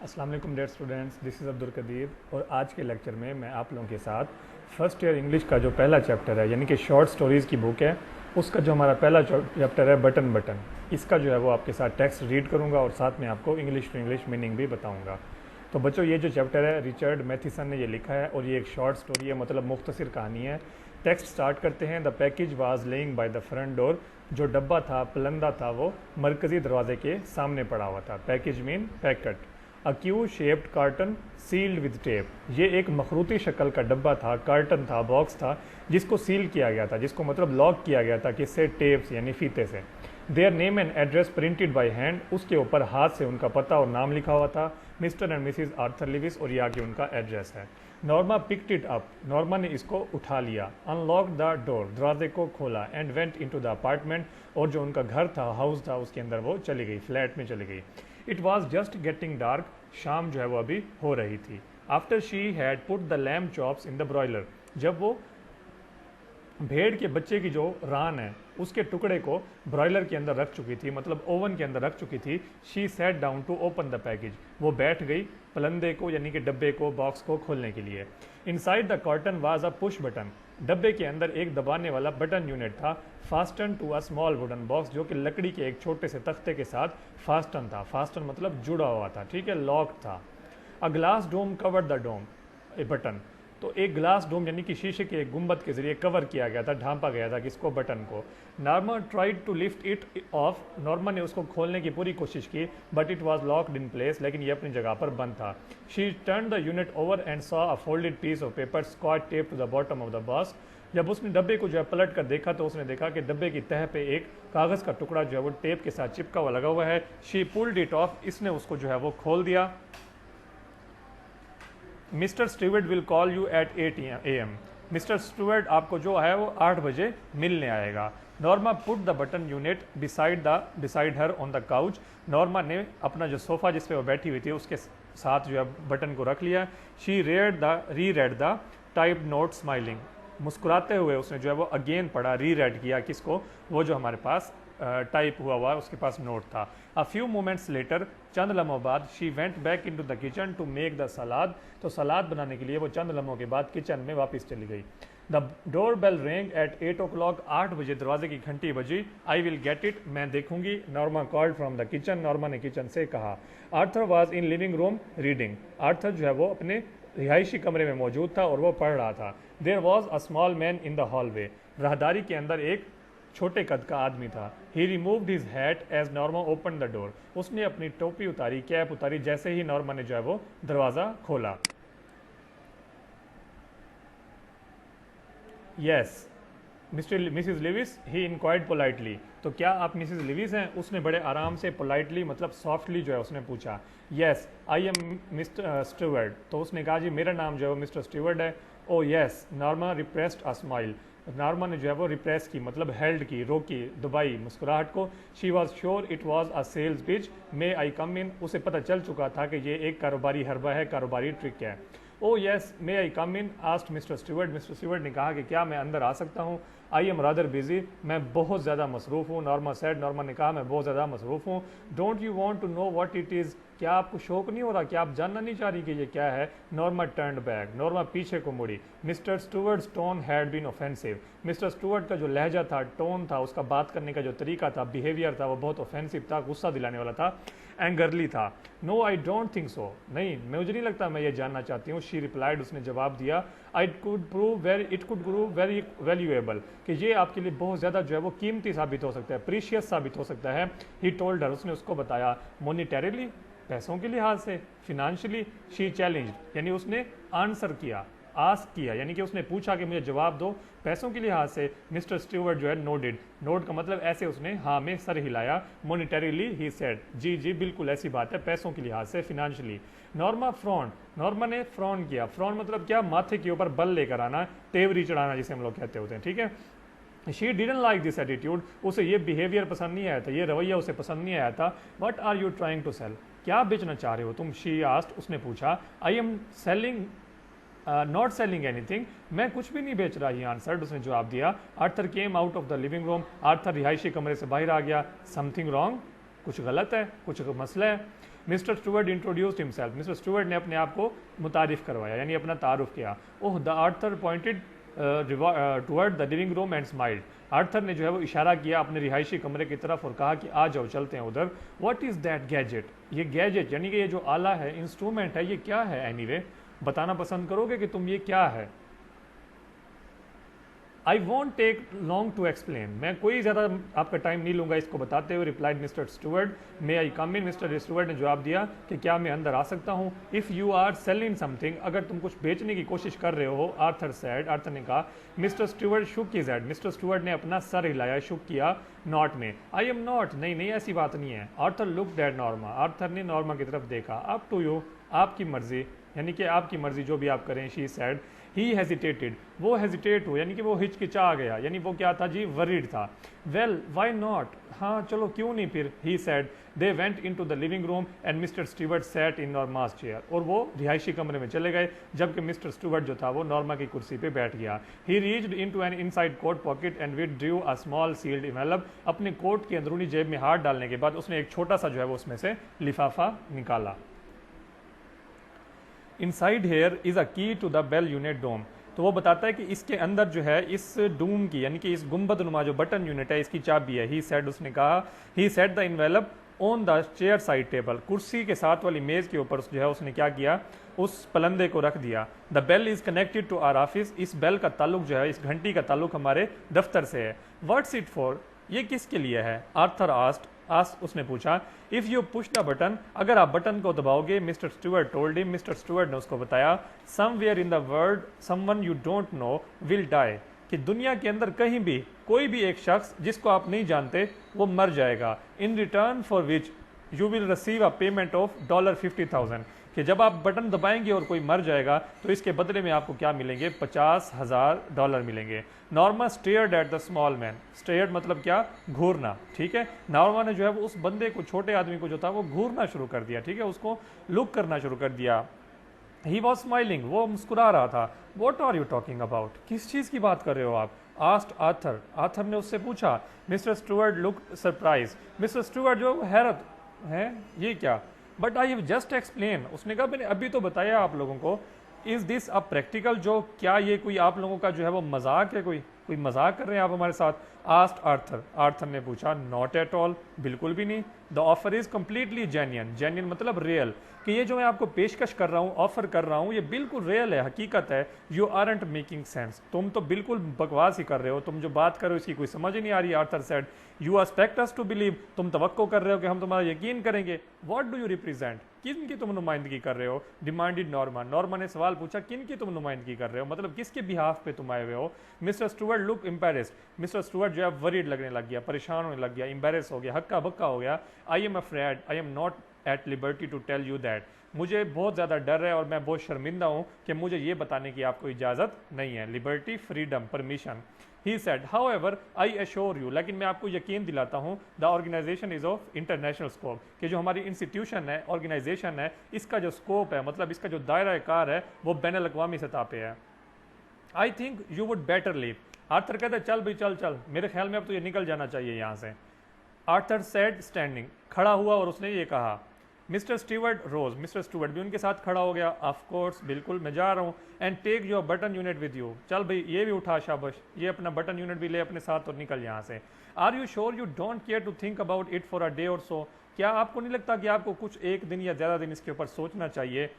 अस्सलाम वालेकुम dear students, this is Abdul Kadir और आज के लेक्चर में मैं आप लोगों के साथ फर्स्ट ईयर इंग्लिश का जो पहला चैप्टर है यानी कि शॉर्ट स्टोरीज़ की बुक है, उसका जो हमारा पहला चैप्टर है बटन बटन, इसका जो है वो आपके साथ टेक्स्ट रीड करूँगा और साथ में आपको इंग्लिश टू इंग्लिश मीनिंग भी बताऊँगा। तो बच्चों, ये जो चैप्टर है रिचर्ड मैथिसन ने ये लिखा है और ये एक शॉर्ट स्टोरी है, मतलब मुख्तसर कहानी है। टेक्स्ट स्टार्ट करते हैं। The package was laying by the front door. जो डब्बा था, पलंदा था, वो मरकजी दरवाजे के सामने पड़ा हुआ था। Package mean packet. A cube shaped carton sealed with tape. ये एक मखरूती शक्ल का डब्बा था, कार्टन था, बॉक्स था, जिसको सील किया गया था, जिसको मतलब लॉक किया गया था किससे? टेप से यानी फीते से। Their name and address printed by hand. उसके ऊपर हाथ से उनका पता और नाम लिखा हुआ था, mister and Mrs Arthur Lewis, और ये आगे उनका एड्रेस है। Norma picked it up. Norma ने इसको उठा लिया। Unlock the door. दरवाजे को खोला। And went into the apartment. और जो उनका घर था, हाउस था, उसके अंदर वो चली गई, फ्लैट में चली गई। It was just getting dark. शाम जो है वो अभी हो रही थी। After she had put the lamb chops in the broiler. जब वो भेड़ के बच्चे की जो रान है उसके टुकड़े को ब्रॉयलर के अंदर रख चुकी थी, मतलब ओवन के अंदर रख चुकी थी। She sat down to open the package. वो बैठ गई पलंदे को यानी कि डब्बे को, बॉक्स को खोलने के लिए। Inside the carton was a push button. डब्बे के अंदर एक दबाने वाला बटन यूनिट था। Fasten to a small wooden box, जो कि लकड़ी के एक छोटे से तख्ते के साथ फास्टन था। फास्टन मतलब जुड़ा हुआ था, ठीक है, लॉक था। A glass dome covered the dome a button. तो एक ग्लास डोम यानी कि शीशे के एक गुंबद के जरिए कवर किया गया था, ढांपा गया था किसको? बटन को। Norma tried to lift it off. Norma ने उसको खोलने की पूरी कोशिश की, but it was locked in place, लेकिन ये अपनी जगह पर बंद था। She turn the unit over and saw a folded piece of paper scotch tape to the bottom of the box. जब उसने डब्बे को जो है पलट कर देखा तो उसने देखा कि डब्बे की तह पे एक कागज़ का टुकड़ा जो है वो टेप के साथ चिपका हुआ लगा हुआ है। She pulled it off. इसने उसको जो है वो खोल दिया। Mister Stewart will call you at 8 AM। Mister Stewart आपको जो है वो 8 बजे मिलने आएगा। Norma put the button unit beside her on the couch. Norma ने अपना जो सोफा जिस पे वो बैठी हुई थी उसके साथ जो है बटन को रख लिया। She reread the type note smiling. मुस्कुराते हुए उसने जो है वो अगेन पढ़ा, रीरेड किया किसको? वो जो हमारे पास टाइप हुआ उसके पास नोट था। अ फ्यू मोमेंट्स लेटर, चंद लम्हों बाद, she went back into the kitchen to make the salad. तो सलाद बनाने के लिए वो चंद लम्हों के बाद किचन में वापस चली गई। द डोर बेल रेंग एट 8 o'clock। 8 बजे दरवाजे की घंटी बजी। I will get it. मैं देखूंगी। Norma called from the kitchen. Norma ने किचन से कहा। Arthur was in living room reading. Arthur जो है वो अपने रिहायशी कमरे में मौजूद था और वो पढ़ रहा था। There was a small man in the hallway. राहदारी के अंदर एक छोटे कद का आदमी था। He removed his hat as Norma open the door. उसने अपनी टोपी उतारी, कैप उतारी, जैसे ही नॉर्मा ने जो है वो दरवाजा खोला। यस मिसिज लिविस, ही इंक्वायर्ड पोलाइटली। तो क्या आप मिसिज लिविस हैं? उसने बड़े आराम से, पोलाइटली मतलब सॉफ्टली जो है उसने पूछा। Yes I am mister Stewart. तो उसने कहा जी मेरा नाम जो है वो मिस्टर स्टीवर्ट है। Oh yes. Norma repressed a smile. Norma ने जो है वो रिप्रेस की मतलब हेल्ड की, रोकी, दबाई मुस्कुराहट को। She was sure it was a sales pitch. May I come in. उसे पता चल चुका था कि ये एक कारोबारी हरबा है, कारोबारी ट्रिक है। Oh yes may I come in asked Mister Stewart. Mister Stewart ने कहा कि क्या मैं अंदर आ सकता हूँ? I am rather busy. मैं बहुत ज़्यादा मसरूफ़ हूँ। Norma said. नॉर्मा ने कहा मैं बहुत ज़्यादा मसरूफ़ हूँ। Don't you want to know what it is. क्या आपको शौक नहीं हो रहा? क्या आप जानना नहीं चाह रही कि ये क्या है? Norma turned back. नॉर्मा पीछे को मुड़ी। Mister Stewart's tone had been offensive. Mister Stewart का जो लहजा था, टोन था, उसका बात करने का जो तरीका था, बिहेवियर था, वो बहुत ऑफेंसिव था, गुस्सा दिलाने वाला था, एंगरली था। No I don't think so. नहीं, मुझे नहीं लगता मैं ये जानना चाहती हूँ। She replied. उसने जवाब दिया। It could prove very valuable. कि ये आपके लिए बहुत ज़्यादा जो है वो कीमती साबित हो सकता है, प्रीशियस साबित हो सकता है। He told her. उसने उसको बताया। मोनिटरीली पैसों के लिहाज से, फिनेंशियली। शी चैलेंज यानी उसने आंसर किया, आस्क किया, यानी कि उसने पूछा कि मुझे जवाब दो पैसों के लिहाज से। मिस्टर स्टीवर्ट जो है नोडेड। नोड का मतलब ऐसे उसने हाँ में सर हिलाया। Monetarily he said. जी जी बिल्कुल ऐसी बात है, पैसों के लिहाज से, फिनेंशियली। Norma frown. नॉर्मा ने फ्रॉन किया। फ्रॉन मतलब क्या? माथे के ऊपर बल लेकर आना, टेवरी चढ़ाना जिसे हम लोग कहते होते हैं, ठीक है। She didn't like this attitude. उसे ये बिहेवियर पसंद नहीं आया था, ये रवैया उसे पसंद नहीं आया था। What are you trying to sell. क्या बेचना चाह रहे हो तुम? She asked. उसने पूछा। I am selling not selling anything. मैं कुछ भी नहीं बेच रहा। He answered. उसने जवाब दिया। Arthur came out of the living room. Arthur रिहायशी कमरे से बाहर आ गया। Something wrong. कुछ गलत है, कुछ मसला है। Mister Stuart introduced himself, mister Stuart ने अपने आप को मुतारिफ करवाया यानी अपना तारुफ किया। ओह the Arthur pointed toward the living room and smiled, Arthur ने जो है वो इशारा किया अपने रिहायशी कमरे की तरफ और कहा कि आ जाओ चलते हैं उधर। व्हाट इज़ दैट गैजेट, ये गैजेट यानी कि ये जो आला है, इंस्ट्रूमेंट है, ये क्या है? एनीवे बताना पसंद करोगे कि तुम ये क्या है? I won't take long to explain, मैं कोई ज़्यादा आपका टाइम नहीं लूँगा इसको बताते हुए। Replied mister Stuart, may I come in, mister Stuart ने जवाब दिया कि क्या मैं अंदर आ सकता हूँ। If you are selling something, अगर तुम कुछ बेचने की कोशिश कर रहे हो, आर्थर सेड, आर्थर ने कहा। मिस्टर स्टुअर्ट शुक हिज हेड, मिस्टर स्टुअर्ट ने अपना सर हिलाया, शुक किया नॉट में। आई एम नॉट, नहीं नहीं ऐसी बात नहीं है। Arthur looked at Norma, Arthur ने नॉर्मा की तरफ देखा। अप टू यू, आपकी मर्जी, यानी कि आपकी मर्जी जो भी आप करें। शी सैड, ही हेजिटेटेड, वो हेजिटेट हो यानी कि वो हिचकिचा गया, यानी वो क्या था जी, वरीड था। वेल वाई नॉट, हाँ चलो क्यों नहीं फिर। He said, they went into the living room and Mister Stuart sat in Norma's chair, और वो रिहायशी कमरे में चले गए जबकि मिस्टर स्टुअर्ट जो था वो नॉर्मा की कुर्सी पे बैठ गया। He reached into an inside coat pocket and withdrew a small sealed envelope, अपने कोट की अंदरूनी जेब में हाथ डालने के बाद उसने एक छोटा सा जो है वो उसमें से लिफाफा निकाला। इनसाइड हेयर इज अ की टू द बेल यूनिट डोम, तो वो बताता है कि इसके अंदर जो है इस डूम की यानी कि इस गुंबद नुमा जो बटन यूनिट है इसकी चाबी है। ही सेड, उसने कहा। He set the envelope on the chair side table, कुर्सी के साथ वाली मेज के ऊपर जो है उसने क्या किया, उस पलंदे को रख दिया। The bell is connected to our office, इस बेल का ताल्लुक जो है, इस घंटी का ताल्लुक हमारे दफ्तर से है। व्हाट्स इट फॉर, ये किसके लिए है? आर्थर आस्ट, उसने पूछा। If you push the button, अगर आप बटन को दबाओगे, Mister Stuart told him, Mister Stuart ने उसको बताया। Somewhere in the world someone you don't know will die, कि दुनिया के अंदर कहीं भी कोई भी एक शख्स जिसको आप नहीं जानते वो मर जाएगा। In return for which you will receive a payment of $50,000, कि जब आप बटन दबाएंगे और कोई मर जाएगा तो इसके बदले में आपको क्या मिलेंगे, $50,000 मिलेंगे। Norma stared at the small man, stared मतलब क्या, घूरना, ठीक है। नॉर्मा ने जो है वो उस बंदे को, छोटे आदमी को जो था वो घूरना शुरू कर दिया, ठीक है, उसको लुक करना शुरू कर दिया। ही वॉज स्माइलिंग, वो मुस्कुरा रहा था। What are you talking about, किस चीज़ की बात कर रहे हो आप? आस्ट आर्थर, आर्थर ने उससे पूछा। Mister Stuart look surprise, mister Stuart जो हैरत है, ये क्या? But I have just explain, उसने कहा मैंने अभी तो बताया आप लोगों को। Is this a practical joke, क्या ये कोई आप लोगों का जो है वो मजाक है, कोई मजाक कर रहे हैं आप हमारे साथ? आस्ट आर्थर, आर्थर ने पूछा। नॉट एट ऑल, बिल्कुल भी नहीं। The offer is completely genuine, genuine मतलब रियल, कि ये जो मैं आपको पेशकश कर रहा हूँ, ऑफर कर रहा हूँ, ये बिल्कुल रियल है, हकीकत है। यू आरंट मेकिंग सेंस, तुम तो बिल्कुल बकवास ही कर रहे हो, तुम जो बात कर रहे हो इसकी कोई समझ ही नहीं आ रही। Arthur said. You expect us to believe, तुम तवक्को कर रहे हो कि हम तुम्हारा यकीन करेंगे। व्हाट डू यू रिप्रेजेंट, किन की तुम नुमाइंदगी कर रहे हो? डिमांडेड नॉर्मा, नॉर्मा ने सवाल पूछा, किन की तुम नुमाइंदगी कर रहे हो, मतलब किसके बिहाफ पे तुम आए हुए हो? Mister Stuart look embarrassed, mister Stuart जो है वरीड लगने लग गया, परेशान होने लग गया, एम्बेरेस हो गया, हक्का बक्का हो गया। I am afraid, I am not at liberty to tell you that, मुझे बहुत ज़्यादा डर है और मैं बहुत शर्मिंदा हूँ कि मुझे ये बताने की आपको इजाज़त नहीं है। Liberty, freedom, permission. He said, however I assure you, लेकिन मैं आपको यकीन दिलाता हूँ, the organization is of international scope, कि जो हमारी इंस्टीट्यूशन है, ऑर्गेनाइजेशन है, इसका जो स्कोप है, मतलब इसका जो दायरा कार है, वो बैन अल-अक़वामी सतह पे है। I think you would better leave, Arthur कहता है चल भाई चल चल, मेरे ख्याल में अब तो ये निकल जाना चाहिए यहाँ से। आर्थर सेड स्टैंडिंग, खड़ा हुआ और उसने ये कहा। मिस्टर स्टुअर्ट रोज, मिस्टर स्टुअर्ट भी उनके साथ खड़ा हो गया। ऑफ कोर्स, बिल्कुल मैं जा रहा हूँ। And take your button unit with you, चल भाई ये भी उठा, शाबाश, ये अपना बटन यूनिट भी ले अपने साथ और निकल यहाँ से। Are you sure you don't care to think about it for a day or so, क्या आपको नहीं लगता कि आपको कुछ एक दिन या ज़्यादा दिन इसके ऊपर सोचना चाहिए?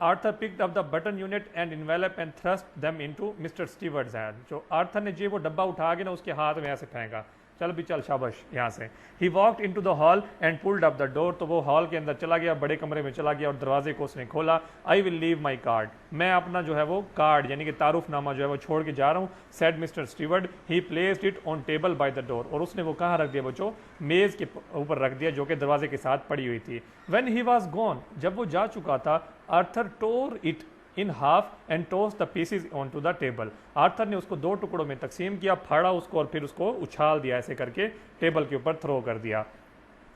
Arthur picked up the button unit and envelope and thrust them into Mister Stuart's hand, जो आर्थर ने जो वो डब्बा उठा के ना उसके हाथ में ऐसे फेंका, चल भी चल, शाबाश यहाँ से। He walked into the hall and pulled up the door, तो वो हॉल के अंदर चला गया, बड़े कमरे में चला गया और दरवाजे को उसने खोला। I will leave my card, मैं अपना जो है वो कार्ड यानी कि तारुफनामा जो है वो छोड़ के जा रहा हूँ। Said mister Stuart. He placed it on table by the door, और उसने वो कहाँ रख दिया बच्चों, मेज के ऊपर रख दिया जो कि दरवाजे के साथ पड़ी हुई थी। व्हेन ही वाज गॉन, जब वो जा चुका था, Arthur tore it in half and tossed the pieces on to the table, Arthur ने उसको दो टुकड़ों में तकसीम किया, फाड़ा उसको और फिर उसको उछाल दिया, ऐसे करके टेबल के ऊपर थ्रो कर दिया।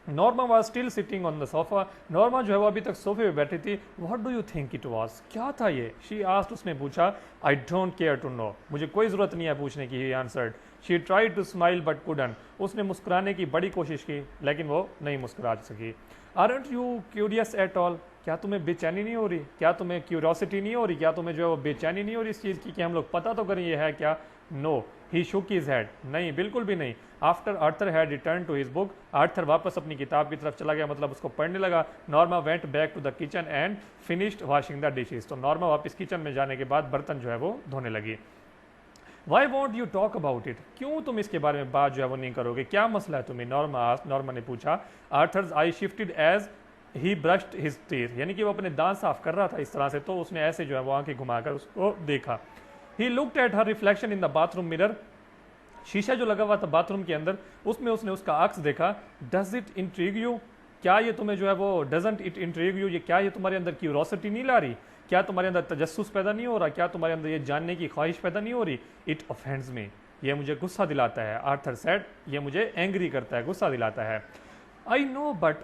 Norma was still sitting on the sofa, Norma जो है वो अभी तक सोफे पे बैठी थी। What do you think it was, क्या था ये? शी आस्क्ड, उसने पूछा। I don't care to know, मुझे कोई ज़रूरत नहीं है पूछने की। He answered. She tried to smile but couldn't, उसने मुस्कुराने की बड़ी कोशिश की लेकिन वो नहीं मुस्कुरा सकी। Aren't you curious at all, क्या तुम्हें बेचैनी नहीं हो रही, क्या तुम्हें क्यूरियोसिटी नहीं हो रही, क्या तुम्हें जो है वो बेचैनी नहीं हो रही इस चीज़ की कि हम लोग पता तो करें ये है क्या। No, he shook his head, नहीं बिल्कुल भी नहीं। After Arthur had return to his book, Arthur वापस अपनी किताब की तरफ चला गया, मतलब उसको पढ़ने लगा। Norma went back to the kitchen and finished washing the dishes, तो नॉर्मा वापस किचन में जाने के बाद बर्तन जो है वो धोने लगी। Why won't you talk about it, क्यों तुम इसके बारे में बात जो है वो नहीं करोगे, क्या मसला है तुम्हें, नॉर्मा ने पूछा। Arthur's eye shifted as he brushed his teeth, यानी कि वो अपने दांत साफ कर रहा था इस तरह से, तो उसने ऐसे जो है वो आंखें घुमाकर उसको देखा। He looked at her reflection in the bathroom mirror, शीशा जो लगा हुआ था बाथरूम के अंदर उसमें उसने उसका अक्स देखा। डज इट इंट्रीग यू, क्या ये तुम्हें जो है वो, डजंट इट इंट्रीग यू, ये क्या ये तुम्हारे अंदर क्यूरोसिटी नहीं ला रही, क्या तुम्हारे अंदर तजस्सुस पैदा नहीं हो रहा, क्या तुम्हारे अंदर ये जानने की ख्वाहिश पैदा नहीं हो रही। इट ऑफेंड्स मी, ये मुझे गुस्सा दिलाता है। आर्थर सेड, ये मुझे एंग्री करता है, गुस्सा दिलाता है। आई नो बट,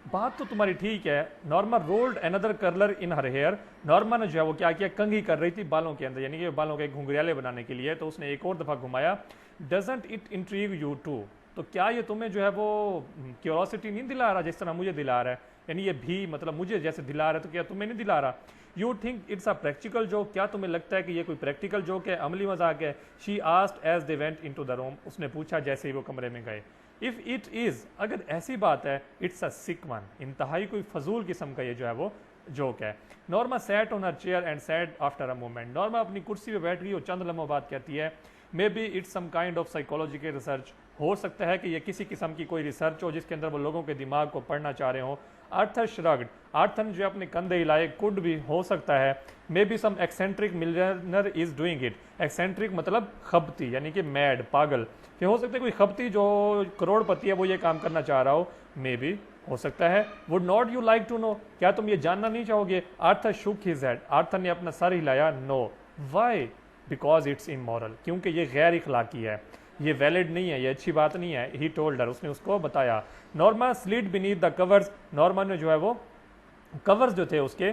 बात तो तुम्हारी ठीक है। नॉर्मा रोल्ड अनदर कर्लर इन हर हेयर, नॉर्मा ने जो है वो क्या किया, कंघी कर रही थी बालों के अंदर, यानी कि बालों के घुंघराले बनाने के लिए, तो उसने एक और दफा घुमाया। Doesn't it intrigue you too, तो क्या ये तुम्हें जो है वो क्यूरोसिटी नहीं दिला रहा जिस तरह मुझे दिला रहा है, यानी ये भी मतलब मुझे जैसे दिला रहा है तो क्या तुम्हें नहीं दिला रहा। You think it's a practical joke, क्या तुम्हें लगता है कि ये कोई प्रैक्टिकल जोक है, अमली मजाक है। She asked as they went into the room, उसने पूछा जैसे ही वो कमरे में गए। इफ इट इज, अगर ऐसी बात है, इट्स अ सिक वन, इंतहाई कोई फजूल किस्म का ये जो है वो जोक है। Norma sat on her chair and sad after a moment, Norma अपनी कुर्सी पे बैठ गई और चंद लम्हों बाद कहती है, maybe it's some kind of psychological research, हो सकता है कि ये किसी किस्म की कोई रिसर्च हो जिसके अंदर वो लोगों के दिमाग को पढ़ना चाह रहे हो। आर्थर श्रग्ड, आर्थर ने जो अपने कंधे हिलाए, कुड भी, हो सकता है। Maybe some eccentric millionaire is doing it, eccentric मतलब खबती यानी कि मैड, पागल, कि हो सकता है कोई खबती जो करोड़पति है वो ये काम करना चाह रहा हो। मे बी, हो सकता है। Would not you like to know, क्या तुम ये जानना नहीं चाहोगे। Arthur shook his head, Arthur ने अपना सर हिलाया। No, why, because it's immoral, क्योंकि ये गैर इखलाकी है, ये वैलिड नहीं है, ये अच्छी बात नहीं है। ही टोल्ड हर, उसने उसको बताया। Norma slid beneath the covers, Norma ने जो है वो कवर्स जो थे उसके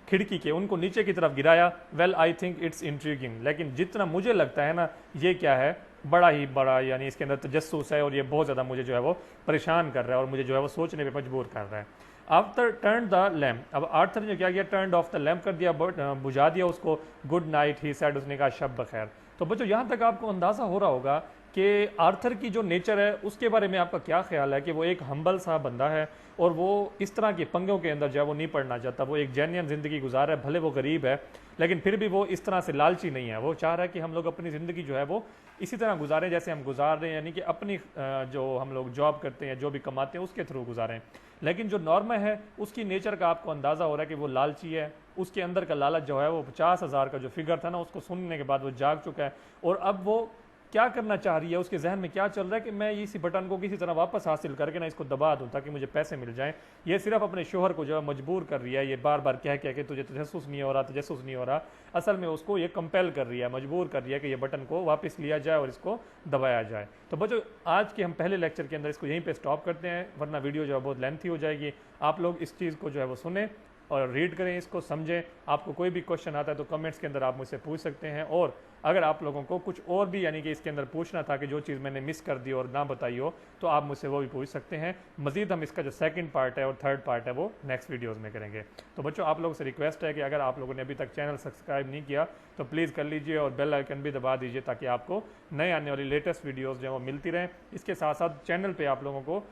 खिड़की के, उनको नीचे की तरफ गिराया। Well I think it's intriguing, लेकिन जितना मुझे लगता है ना, ये क्या है, बड़ा ही बड़ा, यानी इसके अंदर तजस्सुस है और ये बहुत ज़्यादा मुझे जो है वो परेशान कर रहा है और मुझे जो है वो सोचने पे मजबूर कर रहा है। आफ्टर टर्न द लैम्प, अब आर्थर ने क्या किया, टर्न ऑफ द लैम्प कर दिया, बुझा दिया उसको। गुड नाइट ही सेड, उसने कहा शब बखैर। तो बच्चों यहाँ तक आपको अंदाज़ा हो रहा होगा कि आर्थर की जो नेचर है उसके बारे में आपका क्या ख्याल है, कि वो एक हम्बल सा बंदा है और वो इस तरह के पंगों के अंदर जो है वो नहीं पड़ना चाहता, वो एक जेन्युइन ज़िंदगी गुजार है, भले वो गरीब है लेकिन फिर भी वो इस तरह से लालची नहीं है। वो चाह रहा है कि हम लोग अपनी ज़िंदगी जो है वो इसी तरह गुजारें जैसे हम गुजार रहे हैं, यानी कि अपनी जो हम लोग जॉब करते हैं, जो भी कमाते हैं उसके थ्रू गुजारें। लेकिन जो नॉर्मा है उसकी नेचर का आपको अंदाज़ा हो रहा है कि वो लालची है, उसके अंदर का लालच जो है वो 50,000 का जो फिगर था ना, उसको सुनने के बाद वो जाग चुका है और अब वो क्या करना चाह रही है, उसके जहन में क्या चल रहा है कि मैं इसी बटन को किसी तरह वापस हासिल करके ना इसको दबा दूं ताकि मुझे पैसे मिल जाएं। ये सिर्फ अपने शोहर को जो है मजबूर कर रही है, ये बार बार कह के तुझे तजस्सुस नहीं हो रहा, तजस्सुस नहीं हो रहा, असल में उसको ये कंपेल कर रही है, मजबूर कर रही है कि ये बटन को वापस लिया जाए और इसको दबाया जाए। तो बच्चों आज के हम पहले लेक्चर के अंदर इसको यहीं पर स्टॉप करते हैं, वरना वीडियो जो है बहुत लेंथी हो जाएगी। आप लोग इस चीज़ को जो है वो सुने और रीड करें, इसको समझें। आपको कोई भी क्वेश्चन आता है तो कमेंट्स के अंदर आप मुझसे पूछ सकते हैं, और अगर आप लोगों को कुछ और भी यानी कि इसके अंदर पूछना था कि जो चीज़ मैंने मिस कर दी और ना बताई हो तो आप मुझसे वो भी पूछ सकते हैं। मज़ीद हम इसका जो सेकंड पार्ट है और थर्ड पार्ट है वो नेक्स्ट वीडियोज़ में करेंगे। तो बच्चों आप लोगों से रिक्वेस्ट है कि अगर आप लोगों ने अभी तक चैनल सब्सक्राइब नहीं किया तो प्लीज़ कर लीजिए और बेल आइकन भी दबा दीजिए ताकि आपको नए आने वाली लेटेस्ट वीडियोज़ जो है वो मिलती रहें। इसके साथ साथ चैनल पर आप लोगों को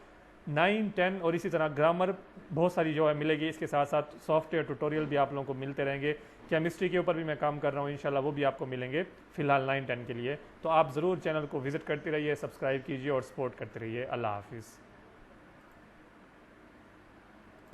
9, 10 और इसी तरह ग्रामर बहुत सारी जो है मिलेगी। इसके साथ साथ सॉफ्टवेयर ट्यूटोरियल भी आप लोगों को मिलते रहेंगे। केमिस्ट्री के ऊपर भी मैं काम कर रहा हूँ, इंशाल्लाह वो भी आपको मिलेंगे फिलहाल 9, 10 के लिए। तो आप ज़रूर चैनल को विजिट करते रहिए, सब्सक्राइब कीजिए और सपोर्ट करते रहिए। अल्लाह हाफिज़।